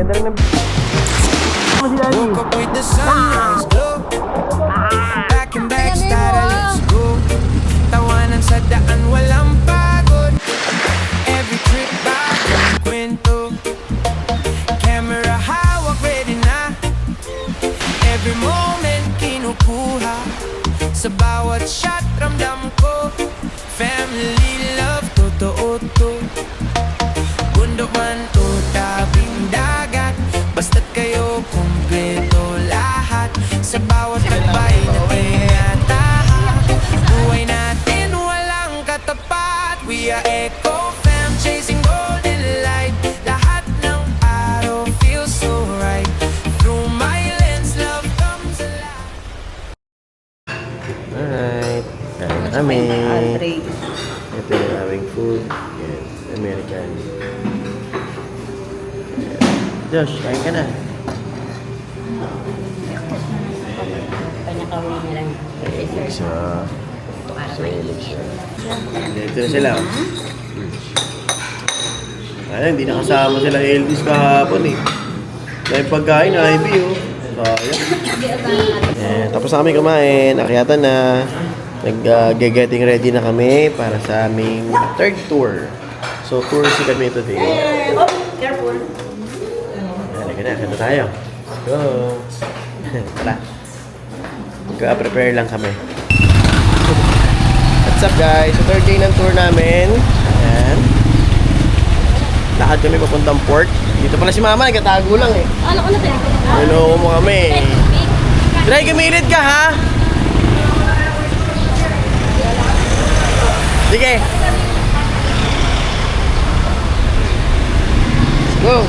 Ganda rin ng... Woke up with the sunrise glow. Back in backstage, let's go. Tawanan sa daan, walang pagod. Every trip back ang kwento. Camera hawak, ready na. Every moment kinukuha. Sa bawat shot, ramdam ko. Family love, totoo to. Bundok man o tabing dagat, basta't kayo kumpleto lahat. Sa bawat tagbay na tinatahak, buhay natin walang katapat. We are Eco Fam, chasing golden light. Lahat ng araw feels so right. Through my lens, love comes alive. Alright. Kain na kami. Ito yung aming food. Yes, American. Josh, kain ka na. Kanya-kawin na lang. So, dito na sila. Ay, hindi nakasama sila Elvis kahapon eh. Dahil pagkain na IB oh. Sayang. Tapos na kami kumain. Akyatan na. Nag-getting ready na kami para sa aming third tour. So, tour si kami today. Careful. Halika na, kanta tayo. Let's go. Tara. Prepare lang kami. What's up guys? So third day ng tour namin. Ayan. Lakad kami papuntang port. Dito pala si mama, nagkatago lang eh. Ano ko na tayo? Hello mo kami. Try, gamilit ka ha? Sige. Let's go.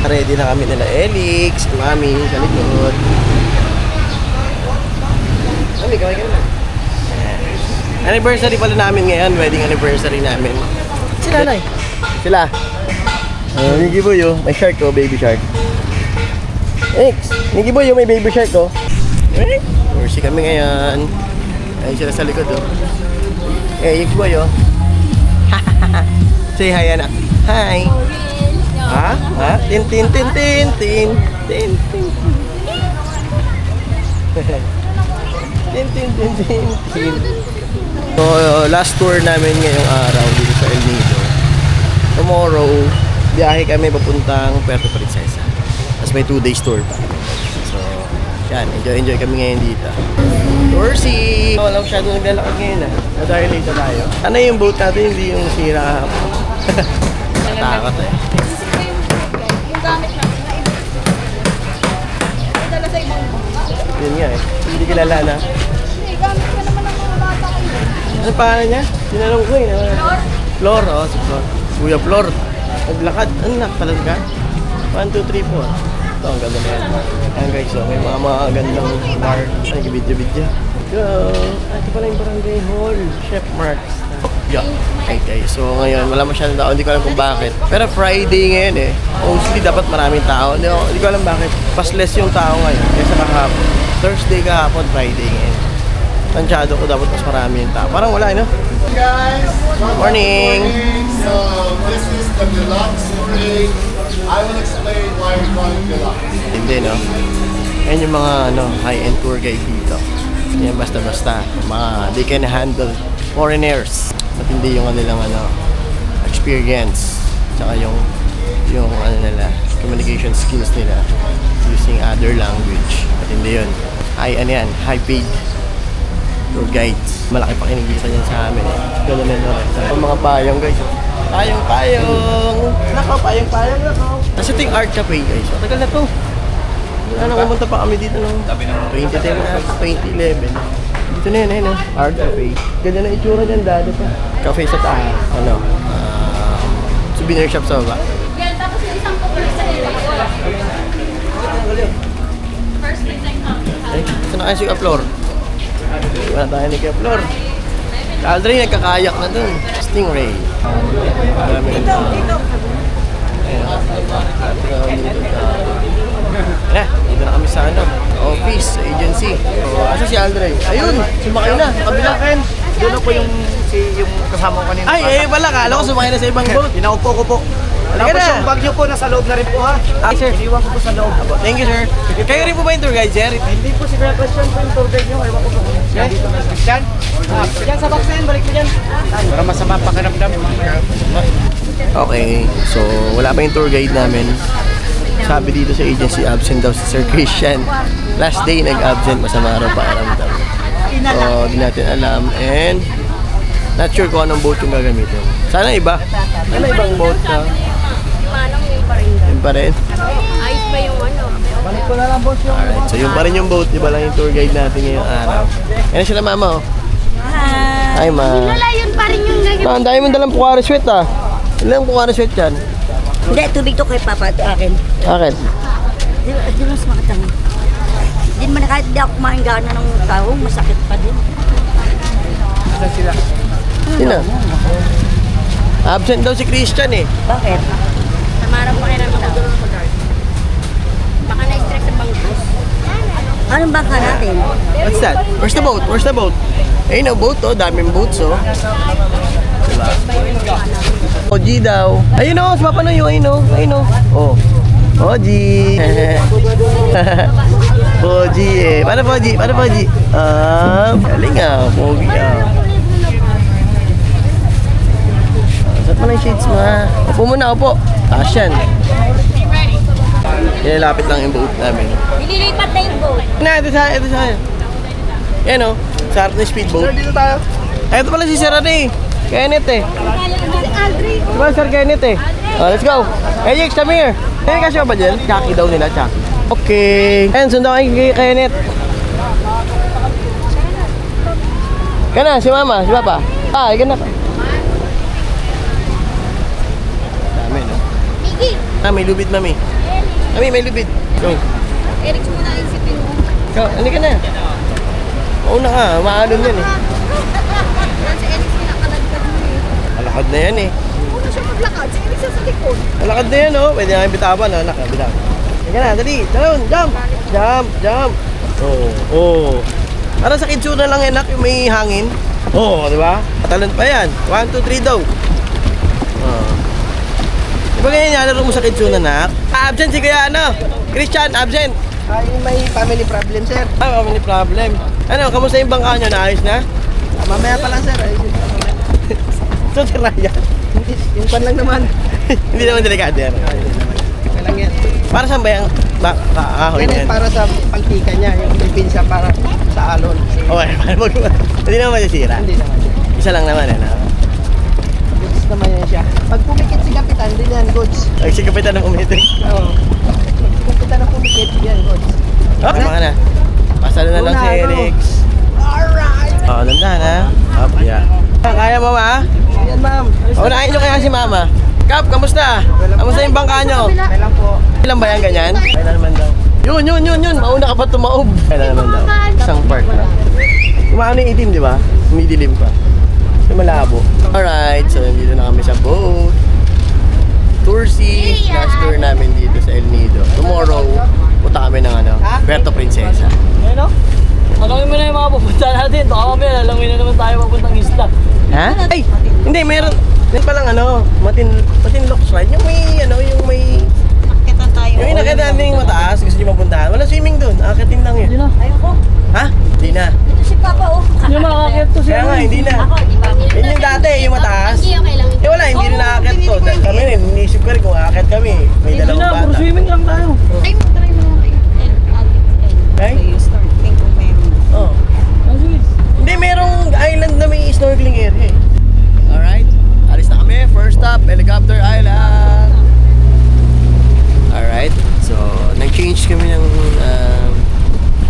Ready na kami nila Elix, Mami, sa likod. Mami, kaway ka na. Anniversary pala namin ngayon, wedding anniversary namin. Sila, Nay. Sila. Nigi Boy, oh. May shark, oh, baby shark. X, Nigi Boy, oh, may baby shark, oh. Mercy kami ngayon. Ayun sila sa likod, oh. X Boy, oh. Say hi, anak. Hi. Ha? Ha? Tin, tin, tin, tin, tin. Tin, tin, tin. Tin, tin, tin, tin, tin. So, last tour namin ngayong araw dito sa El Nido. Tomorrow, biyahe kami papuntang Puerto Princesa. Tapos may 2 days tour pa. So, yan. Enjoy kami ngayon dito. Dorsey! Wala masyado naglalakad ngayon dahil late tayo. Sana yung boat natin hindi yung sira. Takot eh. Yung gamit natin na iba. Idala sa ibang buka. Yun nga eh. Hindi kilala na. Hindi, gamit ka naman ng mga bata kayo. Ano pangalan niya? Tinanong ko eh. Flor? Flor, oh, si Flor. Kuya Flor. Naglakad. Ano nakapalag ka? 1, 2, 3, 4. Ito, ang ganda na yan. Ayan guys, so may mga gandang bar. Ay, video. Go! Ito pala yung barangay hall. Chef Marks. Yeah. Okay, so ngayon, wala masyadong tao. Hindi ko alam kung bakit. Pero Friday ngayon eh. Mostly dapat maraming tao. Hindi ko alam bakit. Pas less yung tao ngayon. Kaysa kahapon. Thursday kahapon, Friday ngayon. Tansyado ko dapat mas marami yung tao. Parang wala, no? Guys, Morning! So, this is the deluxe rate. I will explain why we call it deluxe. Hindi, no? Yan yung mga high-end tour guide dito. Yan basta-basta. They can handle foreigners. At hindi yung kanilang experience. Tsaka yung nila, communication skills nila using other language. At hindi yun. High paid tour guides. Malaki pa kinigisa yan sa amin eh. Ganun na yung mga payong guys. Payong! Nako, payong nako. Kasi ito yung art cafe guys. Matagal na to. Pumunta pa kami dito noong 2010 na, 2011. Dito na yun, art cafe. Ganda na itsura dyan, dado pa. Cafe sa taas. Souvenir shop sa baba. Yan, tapos yung isang couple sa nila. First time Ay, saan na kayo si Kaplor? Wala tayo ni Kaplor. Aldrin, nagkakayak na dun. Stingray. Dito. Dito na kami sa office, sa agency. Asa si Aldrin? Ayun, sumakay na. Sa kabila. Doon po yung kasama ko kanina. Ay, pala ka. Alam ko sumakay na sa ibang boat. Pinaupo ko po. Halika Tapos na. yung bag nyo po, nasa loob na rin po ha. Sir. Iwan ko po sa loob. Thank you, sir. Kayo rin po ba yung tour guide, sir? Hindi po si Kuya Christian po yung tour guide nyo. Ewan ko po. Dito na Christian. Yan sa box na yan, balik mo dyan. Para masama pakiramdam. Okay, so wala pa yung tour guide namin. Sabi dito sa agency, absent daw si Sir Christian. Last day nag-absent, masama raw pakiramdam. So, di natin alam. And, not sure kung anong boat yung gagamitin. Sana iba. Sana ibang boat na. Manang yun pa rin. Yun pa rin. Ayos ba yung ano? Balik ko na lang boss yung... Alright, so yun pa rin yung boat. Iba lang yung tour guide natin ngayong araw. Yan sila mama, oh. Hi, ma. Wala yun pa rin yung gagawin. Ang dami mong dalang Pocari Sweat, ah. Ilang Pocari Sweat yan? Hindi, tubig to kay Papa, ito akin. Akin. Di mas makatang. Hindi naman kahit di ako kumain gana ng tao, masakit pa din. Saan sila? Sino? Absent daw si Christian, eh. Bakit? Tamarang pakiramdam. Baka na-stress sa bangkos. Anong bangka natin? What's that? Where's the boat? Where's the boat? Ayun, oh, boat, oh. Daming boats, oh. Diba? Oji daw. Ayun, oh. Si Papa Noy, oh. Ayun, oh. Ayun, oh. Oh. Oji. Oji, eh. Paano Oji? Paano Oji? Galing, ah. Pogi, ah. Saan pa na yung shades mo, ha? Upo muna, upo. Asyan. Nilalapit lang yung boat namin. Nililipat na yung boat. Ito sa. Yan, oh. Sa harap ng speedboat. Dito tayo. Ito pala si Sir Rene. Kenneth, eh. Si Aldrin. Diba, Sir Kenneth, eh. Oh, let's go. Hey, Jix, come here. Hey, kasi ba dyan? Chucky daw nila, Chucky. Okay. Ayan, sundan kayo kay Kenneth. Kana, si Mama, si Papa. Ikan na pa. Dami, no? Miggy. May lubid, Mami. Mami, may lubid. Go. Eric, muna isipin mo. Go, halika na. Mauna ka, maalon yan, eh. Yan si Eric, pinakalagkad mo eh. Malakad na yan, eh. Una siya maglakad. Si Eric sa likod. Malakad na yan, oh. Pwede namin bitaban, oh. Bitaban. Halika na, dali. Talon, jump. Jump. Oh. Para sa kitsuna lang yan, yung may hangin. Oh, di ba? Talon pa yan. 1, 2, 3 daw. Oh. Di ba ganyan yan, laro mo sa kitsuna, nak? Absent si Kuya, ano? Christian, absent. Ay, may family problem, sir. May problem. Ano, kamusta yung bangka nyo? Naayos na? Mamaya pa lang, sir. Ayusin pa mamaya. So, si Ryan. Hindi, yung pan lang naman. Hindi naman delikado yan. Okay lang yan. Para saan ba yung kahoy Yan na ay yan? para sa paltika niya, yung depensa para sa alon. Okay, para hindi naman masisira. Hindi naman. Isa lang naman, eh, no? Goods naman yan siya. Pag pumikit si Kapitan, din yan, goods. Ay, si Kapitan ng umitin. Oo. Pag si Kapitan na pumikit, yan, goods. Oh, mga na. Pasalo na lang si Erix. Alright! Oh, dandan ha. Up, yeah. Kaya mo, ma? Yan, ma'am. Unahin nyo kaya si Mama. Kap, kamusta? Kamusta yung bangka nyo? Okay lang po. Ilan ba yan ganyan? Kailan naman daw? Yun. Mauna ka pa tumaob. Kailan naman daw? Isang part na. Kumaano yung itim, di ba? Umidilim pa. Yung malabo. Alright, so nandito na kami sa boat. Tour C. Last tour namin dito sa El Nido. Tomorrow, punta kami ng Puerto Princesa. Ano? Alangin mo na yung mga pupunta natin. Baka kami, alangin na naman tayo papuntang isla. Ha? Ay! Hindi, meron palang Matinlock Slide. Yung may Akitan tayo. yung inakit natin yung mataas. Gusto nyo mapuntahan. Wala swimming doon. Akitin lang yun. Hindi na. Ayoko. Ha? Hindi na. Ito si Papa, oh. Hindi makakakit to siya. Kaya nga, hindi na. Ako, di ba? Yun yung dati, yung mataas. Hindi, okay lang. Eh wala, hindi rin nakakit to. Dahil kami rin, inisip ko rin kung akit kami. May Hindi na, dalawang puro bata. swimming lang tayo. Try mo kay Okay? Oh. Ah, sige. Hindi, merong island na may snorkeling area eh. Alright. Alis na kami. First stop, Helicopter Island. Alright. So, nag-change kami ng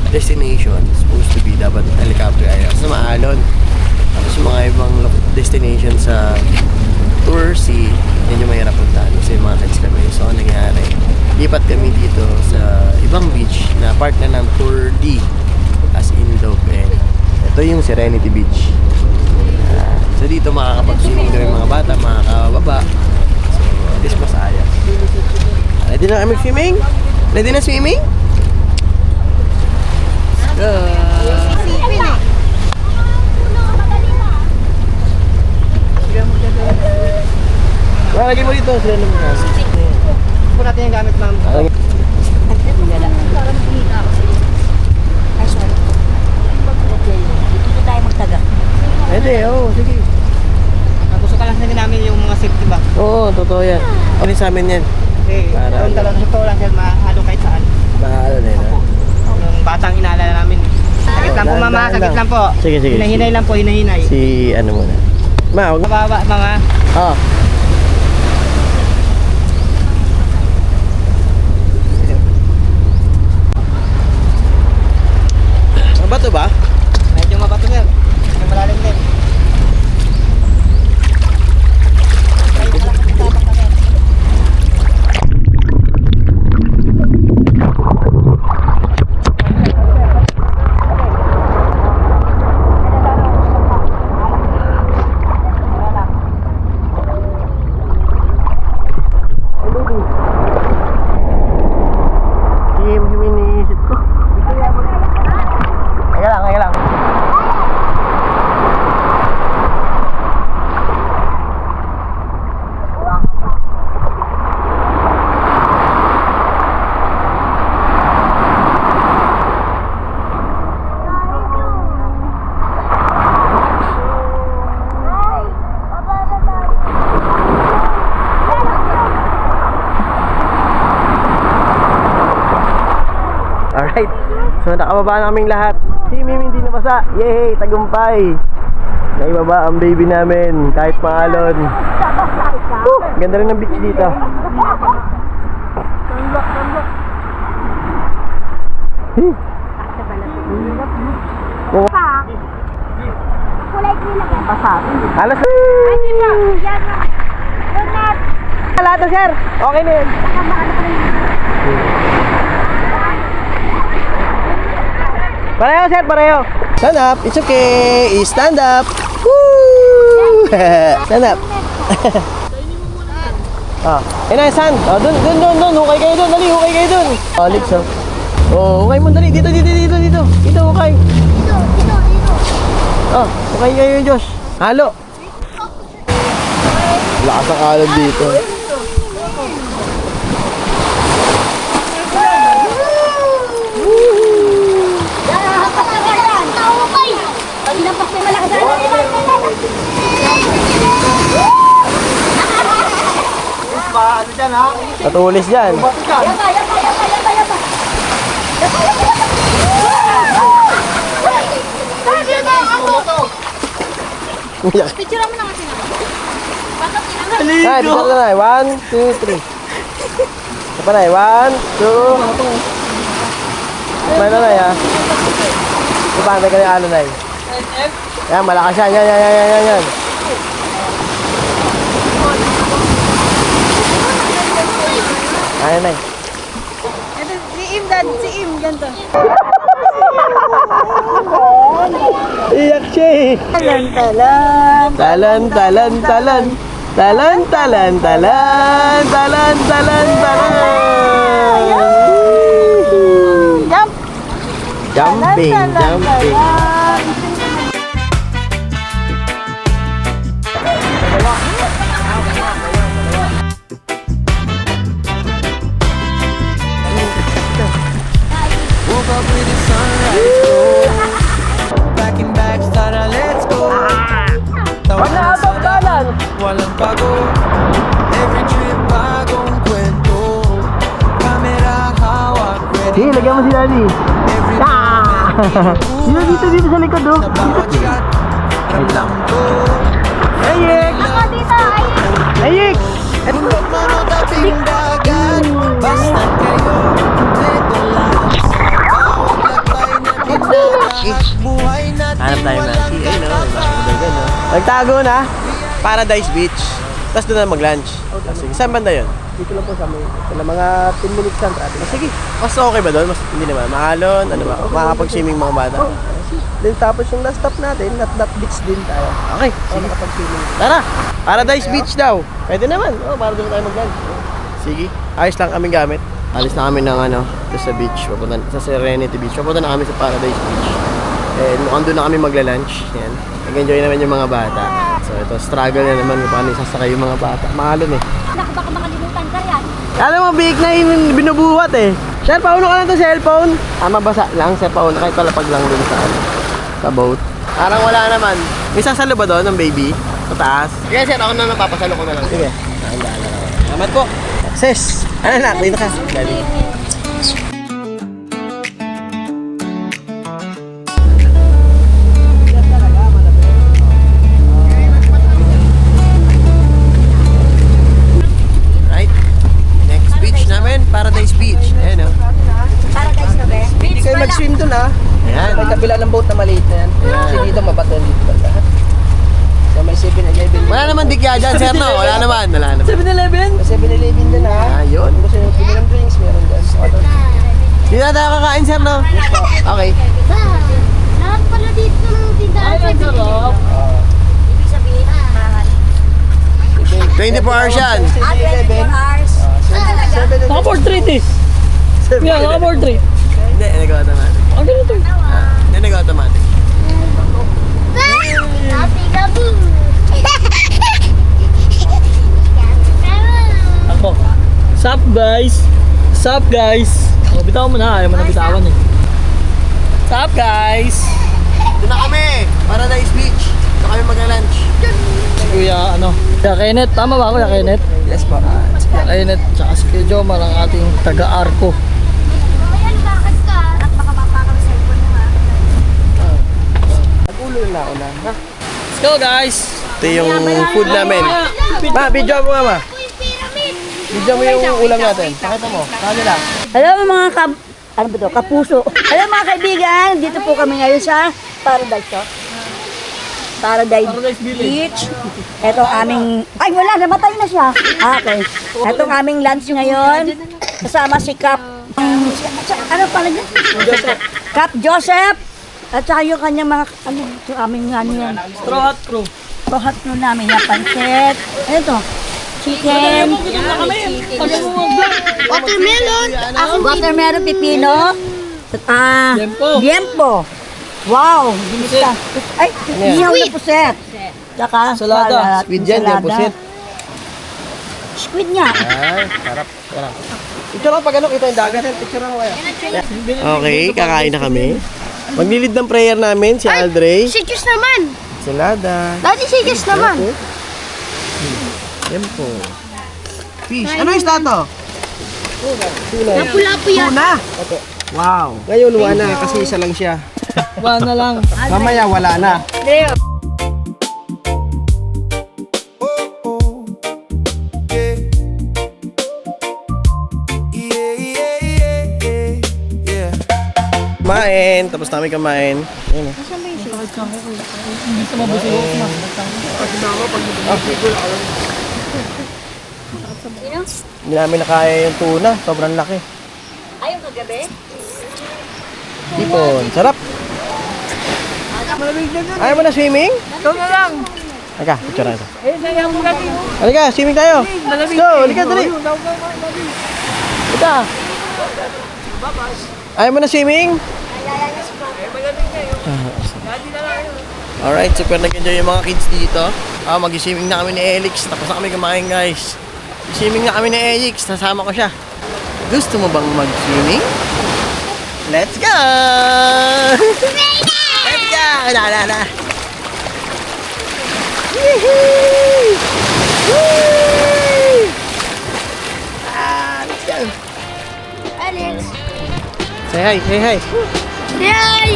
destination. Supposed to be dapat Helicopter Island. Sa Maalon. Tapos mga ibang destination sa Tour C, yun yung mahirap puntahan. Kasi mga kids kami. So, ang nangyari, lipat kami dito sa ibang beach na part na ng Tour D. As in Lopen. Ito yung Serenity Beach. So dito makakapag-swimming kami mga bata, makakababa. So at least masaya. Ready na kami swimming? Ready na swimming? Go! Lagay mo dito dito, sila naman kasi. Po natin yung gamit, ma'am. Para maghihina ako sa'yo. Ay, sorry. Okay. Dito tayo magtaga. Pwede, oo, sige. Gusto ka lang din namin yung mga safety ba? Oo, totoo yan. Ano sa amin yan? Eh, Para- doon talaga sa totoo lang sir, mahalo kahit saan. Bahala na yun. Yung batang inaalala namin. Sagit lang po, mama. Sagit lang po. Sige, sige. Hinahinay lang po, hinahinay. Si ano muna. Ma, huwag mo. Mababa, mga. Ah. Ang bato ba? Medyo mabato sir. Medyo malalim din. Hiniisip ko. Kaya lang, kaya lang. Alright, so nakababa na kaming lahat. Si Mimi hindi nabasa. Yay, tagumpay. Naibaba ang baby namin kahit maalon. Ganda rin ng beach dito. Kulay green lang yan. Basa. Alas. Ay, dito. Yan. Good night. Lahat na sir. Okay na yun. Pareho sir, pareho. Stand up. It's okay. Stand up. Woo! Stand up. Ah, ayun na, sand. Oh, dun. Hukay kayo dun. Dali, hukay kayo dun. Oh, lips, oh. Oh, hukay mo, dali. Dito. Dito, hukay. Dito. Oh, hukay kayo, Josh. Halo. Lakas ang alon dito. Pinapak na malakas. Ano dyan ha? Patulis dyan. Yapa. Picture mo na kasi na. Bakit tinanong? Ay, bisa na na. 1, 2, 3. Apa na? 1, 2. May na na ya. Ipantay ka na ano na. Yan, malakas yan. Yan. Ayan na. Ito, si Im, dad. Si Im, ganito. Iyak siya eh. Talan. Jumping. Woke up with the sunrise glow. Back in back, started, let's go. Tawanan sa daan, walang bago. Every trip bagong kwento. Camera hawak, ready. Sige, lagyan mo si Daddy. Every moment, Dito sa likod oh. sa bawat shot, ramdam ko. Ayik! Ayik! Bundok man o tabing dagat, basta't kayo, kompleto lang. Sa bawat lakbay na tinatahak, buhay natin Hanap tayo ng walang CA, no? kakaba. Nagtago na. Paradise Beach. Tapos doon na mag-lunch. Sige, saan banda yun? Dito lang po sa may, mga 10 minutes lang traffic. Sige. Mas okay ba doon? Mas hindi naman. Mahalon, ano ba? Makakapag-swimming mga bata. Then tapos yung last stop natin, that beach din tayo. Okay, O sige. nakapag-swimming. Tara! Paradise Beach daw. Pwede naman. Oh, para doon tayo mag-lunch. Sige. Ayos lang kaming gamit. Alis na kami ng ito sa beach. Papunta sa Serenity Beach. Papunta na kami sa Paradise Beach. And mukhang doon na kami magla-lunch. Yan. Nag-enjoy naman yung mga bata. So ito, struggle na naman kung paano isasakay yung mga bata. Mahalon eh. Naku, baka makalimutan ka yan. Alam mo, big na yung binubuhat eh. Sir, pauno ka lang to cellphone. Mabasa lang, sir, pauno. Kahit palapag lang dun sa boat. Parang wala naman. May sasalo ba doon ng baby? Sa taas? Sige, sir, ako na napapasalo ko na lang. Sige. Salamat po. Sis, ano na, dito ka. Dali. Right. Next beach namin, Paradise Beach. Ayan o. Paradise na ba? Hindi kayo mag-swim dun ha. Ayan. May kabila ng boat na maliit na yan. Kasi dito mabato dito banda. So may 7-Eleven. Wala naman dikya dyan, sir, no? Wala naman. 7-Eleven? May 7-Eleven dun ha. Ayun. Kung gusto nyo pili ng drinks, meron dyan. Hindi na tayo kakain, sir, no? Okay. Lahat pala dito ng tindahan. Ay, ang sarap. Ibig sabihin, 24 hours yan. 7-Eleven. 24 hours. Naka-portrait eh. Yeah, naka-portrait. Hindi, nag-automatic. Ang ganito eh. Hindi, nag-automatic. Ako. Sup guys? Sup guys? O, bitawan mo na. Ayaw mo na bitawan eh. Sup guys? Doon na kami. Paradise Beach. Doon kami mag-lunch. Si Kuya, ano? Kuya Kenneth. Tama ba Kuya Kenneth? Yes po. Si Kuya Kenneth. Tsaka si Kuya Jomar ang ating taga-arko. Ayan, bakit ka? At baka mapakaw sa cellphone mo ha. Nag-ulo na ako na. Ha? Let's go guys! Ito yung food namin. Ma, video mo nga, ma. Video mo yung ulam natin. Pakita mo. Kano lang. Hello mga ano ba to? Kapuso. Hello mga kaibigan, dito po kami ngayon sa Paradise to. Paradise Beach. Ito aming, ay wala, namatay na siya. Okay. Itong aming lunch ngayon. Kasama si Cap. Ano pala niya? Joseph. Cap Joseph. At saka yung kanyang mga, ano, yung aming ano yan. Straw Hat Crew. Pahat nun namin na pansit. Ano to? Chicken. Watermelon. Watermelon, pipino. Liempo. Liempo. Wow, binisa. Ay, ihaw na puset. Tsaka Salada. Squid yan, yung pusit. Squid nga. Ay, sarap. Sarap. Picture ako pag ano, kita yung dagat. Picture ako kaya. Okay, kakain na kami. Maglilid ng prayer namin si Aldrey. Sikis naman. Salada. Dati sikis naman. Tempo. Fish. Ano yung to? Napula-po yan. Tuna. Wow. Ngayon wala kasi isa lang siya. Wala na lang. Mamaya wala na. Kumain. Tapos namin kumain. Ayun, oh. Hindi sa mabusilo. Hindi namin nakaya yung tuna. Sobrang laki. Ayun kagabi. Ipon. Sarap. Ayaw mo na swimming? Ikaw na lang. Halika, picture na ito. Eh, sayang mo natin. Halika, swimming tayo. Let's go. Halika, dali. Halika. Ayaw mo na swimming? Alright, super nag-enjoy yung mga kids dito. Mag-swimming na kami ni Elix. Tapos na kami kumain, guys. Swimming na kami ni Elix. Nasama ko siya. Gusto mo bang mag-swimming? Let's go! Let's go! Na. Yee-hoo! Woo! Let's go! Alex. Say hi, say hi. Hi.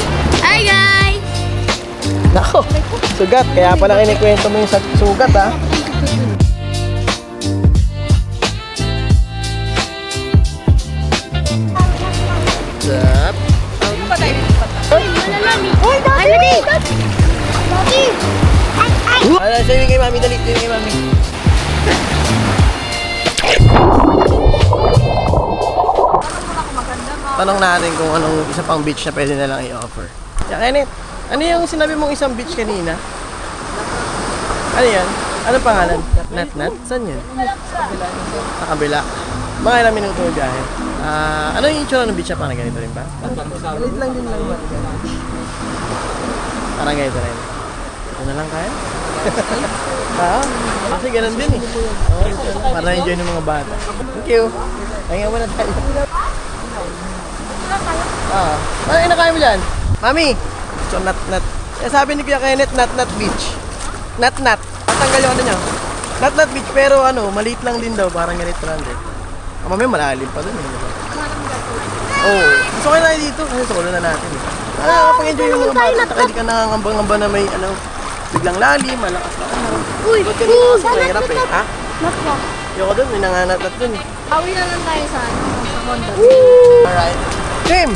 Hi guys. Nako, sugat. Kaya pala kinikwento mo yung sugat, ha? Sup? Hoy, Daddy. Daddy. Swimming kay mami, dali. Swimming kay mami. Tanong natin kung anong isa pang beach na pwede na lang i-offer. Yeah, Kenneth, ano yung sinabi mong isang beach kanina? Ano yan? Anong pangalan? Nat? Saan yan? Sa kabila. Mga ilang minuto yung biyahe. Ano yung itsura ng beach? Parang ganito rin ba? Maliit lang din lang ba? Parang ganito rin. Ito na lang kaya? Kasi ganun din eh. Para enjoy ng mga bata. Thank you. Pahinga muna tayo. Ano kinakain mo dyan? Mami! So, nat-nat. Sabi ni Kuya Kenneth, nat-nat beach. Nat-nat. Patanggal yung ano nyo. Nat-nat beach, pero maliit lang din daw. Parang ganito lang din. Mamaya malalim pa dun eh. Oo. Gusto ko na dito kasi solo na natin eh. Kapag-enjoy yung mga bata, hindi ka nangangambang-ngamba na may biglang lalim, malakas na Uy, Ba't ganito kasi mahirap eh, ha? Nako. Ayoko dun, may nanganat-nat dun eh. Awi na lang tayo sa Honda. Alright. Tim!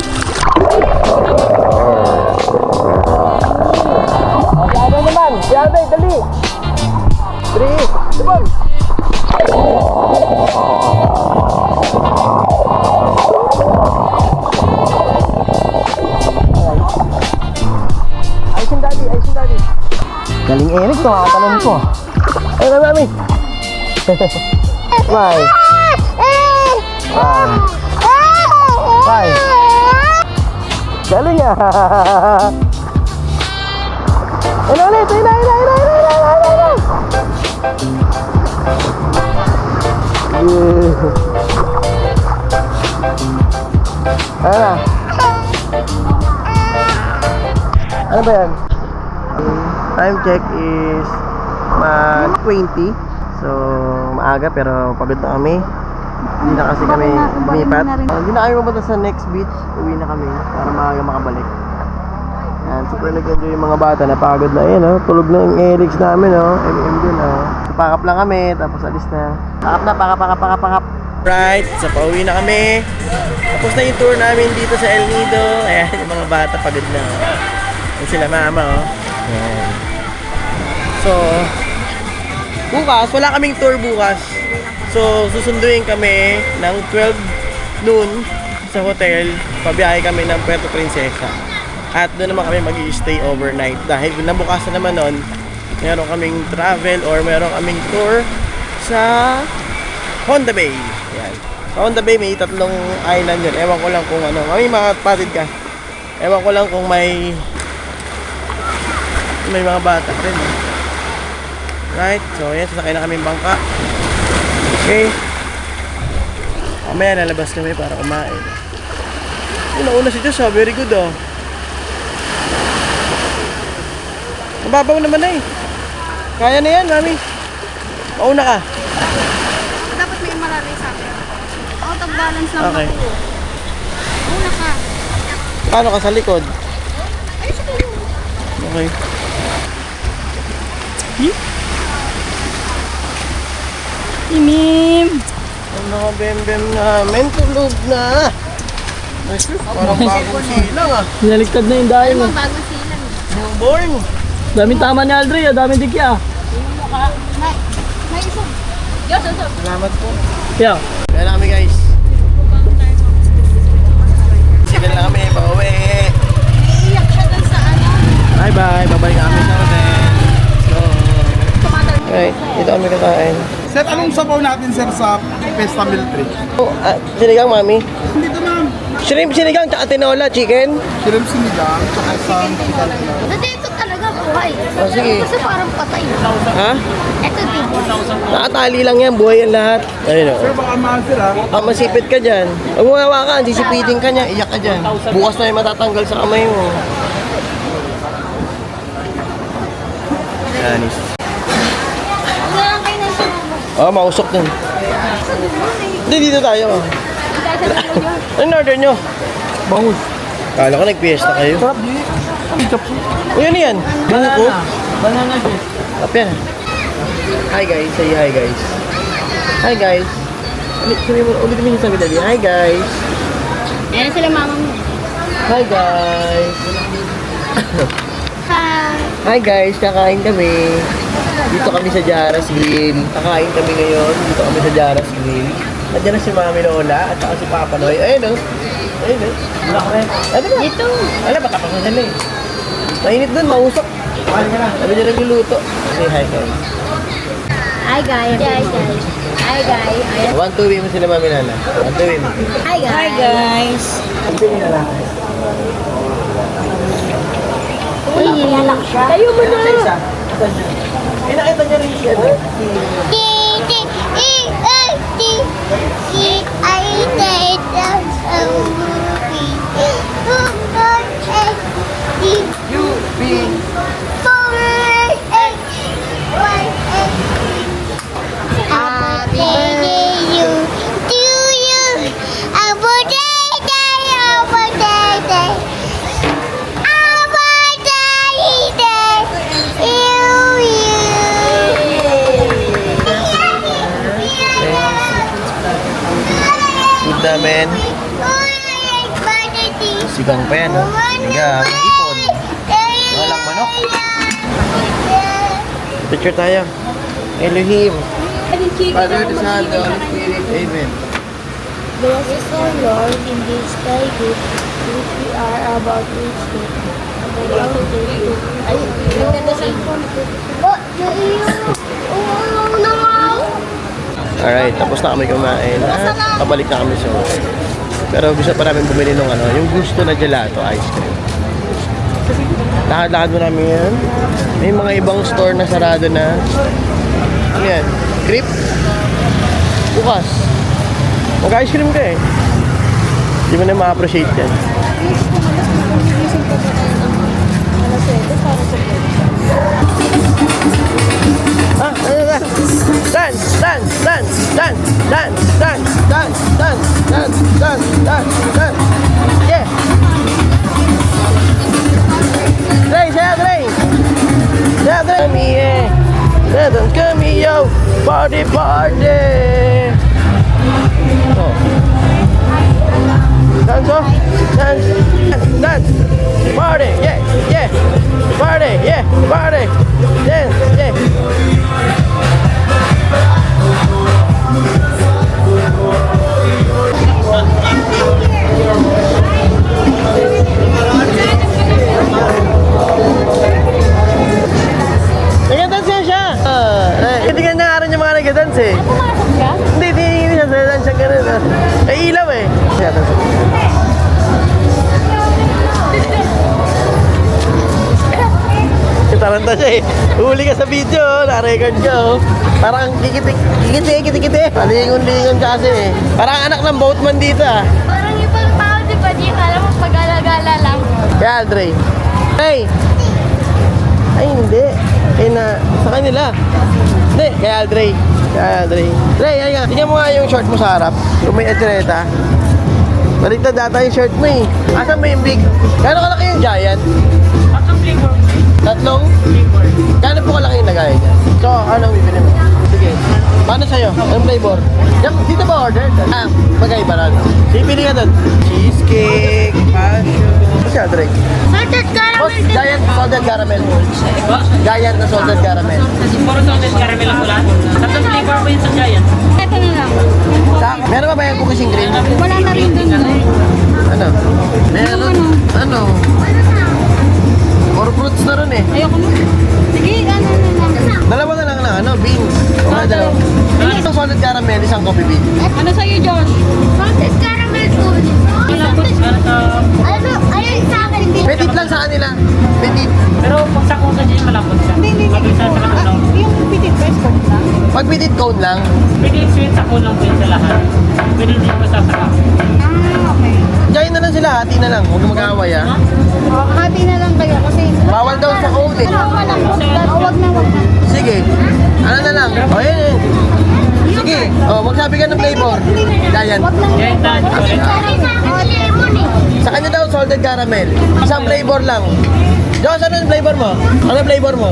Ano naman? Siyabe, dali! 3, sabag! Ayusin daddy. Galing Eric, nakakatalon ko. Ay, mami! Bye! Bye! Galing ah! Ano ulit? Ina! Ano ba yan? Time check is mag 20. So maaga pero pagod na kami. Hindi na kasi kami lumipat. Hindi na kami mapunta sa next beach. Uwi na kami para maaga makabalik. Yan, super nag-enjoy yung mga bata. Napagod na yun, tulog na yung Erics namin, MM din, Pakap lang kami, tapos alis na. Pakap. Right, so pauwi na kami. Tapos na yung tour namin dito sa El Nido. Ayan, yung mga bata pagod na. Yan sila mama, Ayan. So, bukas, wala kaming tour bukas. So, susunduin kami ng 12 noon sa hotel. Pabiyahe kami ng Puerto Princesa. At doon naman kami mag-i-stay overnight. Dahil nabukasan naman nun, meron kaming travel or meron kaming tour sa Honda Bay. Yan. Sa Honda Bay may 3 island yun. Ewan ko lang kung may mga patid ka. Ewan ko lang kung may mga bata rin. Right, so yan, sasakay na kaming bangka. Okay. Mamaya lalabas kami para kumain. Nauna si Diyos, very good Mababaw naman na eh. Kaya na yan, mami. Mauna ka. Dapat may malalay sa akin. Out of balance lang Okay. ako. Una ka. Paano ka sa likod? Ay, sa tuyo. Okay. Imim! Ang mga bem-bem namin, tulog na. Parang bagong silang Nilaligtad na yung dahil mo. Ang bagong silang. Newborn. Daming tama ni Aldrin, daming dikya. May isang. Diyos. Salamat po. Kaya, Kaya na kami guys. Sige lang kami, pauwi. Iiyak siya dun sa Bye-bye. Babalik kami sa hotel. So, okay, dito kami kakain. Sir, anong sabaw natin, sir, sa Pesta Meal Tree? Sinigang, mami. Dito, ma'am. Shrimp sinigang, tsaka tinola, chicken. Shrimp sinigang, tsaka isang sinigang. Dati ito talaga buhay. Sige. Kasi parang patay. Ha? Ito din. Nakatali lang yan, buhay yan lahat. Ayun Sir, baka mahal, sir, ha? masipit ka dyan. Huwag mo hawakan, sisipitin ka niya, iyak ka dyan. Bukas na yung matatanggal sa kamay mo. Yanis. Wala lang kayo ng sumama. Mausok din. Hindi, dito tayo. Ano order nyo? Bangus. Kala ko nag-fiesta kayo. Sarap di. Uy, ano yan? Buko? banana juice. Sarap yan. Hi guys, say hi guys. Hi guys. Ulit mo yung sabi dali. Hi guys. Ayan sila mama mo. Hi guys. Hi. Hi guys, kakain kami. Dito kami sa Jaras Grill. Kakain kami ngayon. Dito kami sa Jaras Grill. Nandiyan na si Mami Lola at saka si Papa Noy. Ayun Ano ba? Dito. Ano ba? Tapos na sila Mainit dun, mausok. Sabi niya nagluluto. Say hi guys. Hi guys. Hi guys. 1-2 mo sila Mami Nana. 1-2 mo. Hi guys. Hi guys. Iiyak siya. Kayo mo na. Eh, nakita niya rin siya. Food namin. Sigang pa yan. Sigang, ipon. Walang manok. Picture tayo. Elohim. Father, the Son, the Holy Spirit. Amen. Blessed is our Lord in this thy gift, which we are about to receive. Alright, tapos na kami kumain at pabalik na kami sa hotel. Pero gusto pa namin bumili ng yung gusto na gelato, ice cream. Lakad-lakad mo namin yan. May mga ibang store na sarado na. Ano yan? Creep? Bukas. Mag-ice cream ka eh. Hindi mo na ma-appreciate yan. Ah, ano na? Dance, dance, dance, dance, dance, dance, dance, dance, dance, dance, dance, dance. Yeah. Dre, saya Dre. Saya Dre. Kami eh. Dance kami yo. Party, party. Oh. Dance, oh. Dance, dance. Party, yeah, yeah. Party, yeah, party. Dance, yeah. Nag-dance siya! Hindi ka nakaroon yung mga nag-dance eh. Pumasok siya? Hindi siya sa dance siya ganun. Ay ilaw eh. Siya dance. Taranta siya eh. Huli ka sa video, na-record ka oh. Parang kikiti. Palingon-lingon kasi eh. Parang anak ng boatman dito ah. Parang ibang tao, di ba? Di ka alam, pag-alagala lang. Kaya Andre. Hey! Ay hindi. Kaya na, sa kanila. Hindi, kaya Andre. Dre, ay nga. Tingnan mo nga yung short mo sa harap. Kung may etreneta. Baliktad data yung shirt mo eh. Asan ba yung big? Gano'ng kalaki yung giant? Tatlong? Gano'n po kalaki yung lagay niya? So, anong bibili mo? Sige. Paano sa'yo? Anong flavor? Yan, dito ba order? Ah, magkaiba na. Bibili ka doon. Cheesecake, passion. Ano siya, Dre? Salted caramel. Boss, giant salted caramel. Giant na salted caramel. Puro salted caramel ang ulan. Tatlong flavor po yun sa Giant. Ito na lang. Meron ba ba yung cookies and cream? Wala na rin dun. Ano? Meron? Ano? Or fruits na rin eh. Ayoko na. Sige, ano na lang. Dalawa na lang beans. Okay, dalawa. Isang salted caramel, isang coffee bean. Ano sa'yo, Josh? Salted caramel food. Ayun sa akin. Petit lang sa kanila. Petit. Pero pag sa kusa dyan, malapot siya. Hindi. Sa kanila. Yung pitit best ko lang. Pag petit cone lang, Pwede sweet sa kulang po yun sa lahat. Pwede din mo sasaka. Okay. giant na lang sila, hati na lang. Huwag mag-away ah. Hati na lang kayo kasi... Bawal daw sa cone eh. Wag na. Sige. Ano na lang? O yun. Sige. O, magsabi ka ng flavor. Giant. Giant na. Sa kanya daw, salted caramel. Isang flavor lang. Diyos, ano yung flavor mo? Ano yung flavor mo?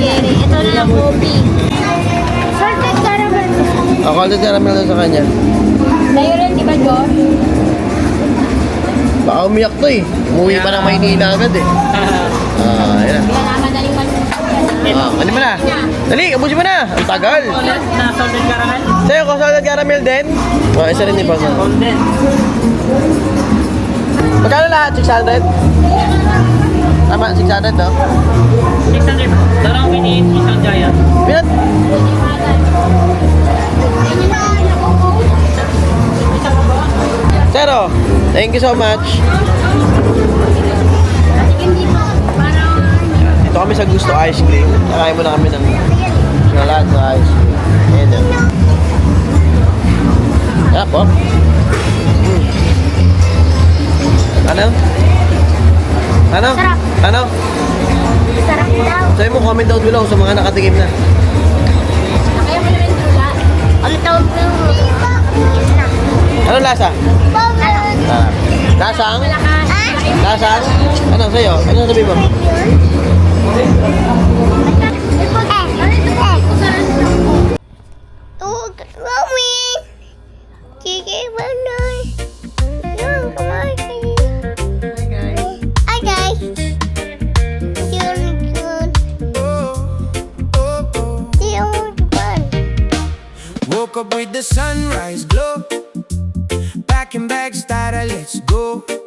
Cherry. Ito na lang coffee. Salted caramel. O, salted caramel daw sa kanya. Sa'yo rin, di ba, Josh? Baka umiyak to eh. Umuwi pa ng Maynila agad eh. Ayan na. Wala madaling malusin. Ano mo na? Dali, abusin mo na. Ang tagal. Ulit na salted caramel. Sa'yo, ko salted caramel din? O, isa rin iba mo. Golden. Magkano lahat? 600? Tama, 600 no? 600 600 po. Darang mini, isang giant. Pinat? Zero. Thank you so much. Dito kami sa Gusto Ice Cream. Nakain muna kami ng gelato ice cream. Ayan na. Sarap po. Ano? Ano? Sarap. Ano? Sarap daw. Sabi mo, comment down below sa mga nakatikim na. Kaya mo rin tula. Ang tawag mo. Anong lasa? Ah, lasang? Lasang? Ano sa'yo? Ano sabi mo? Woke up with the sunrise glow. Packing bags, started, let's go.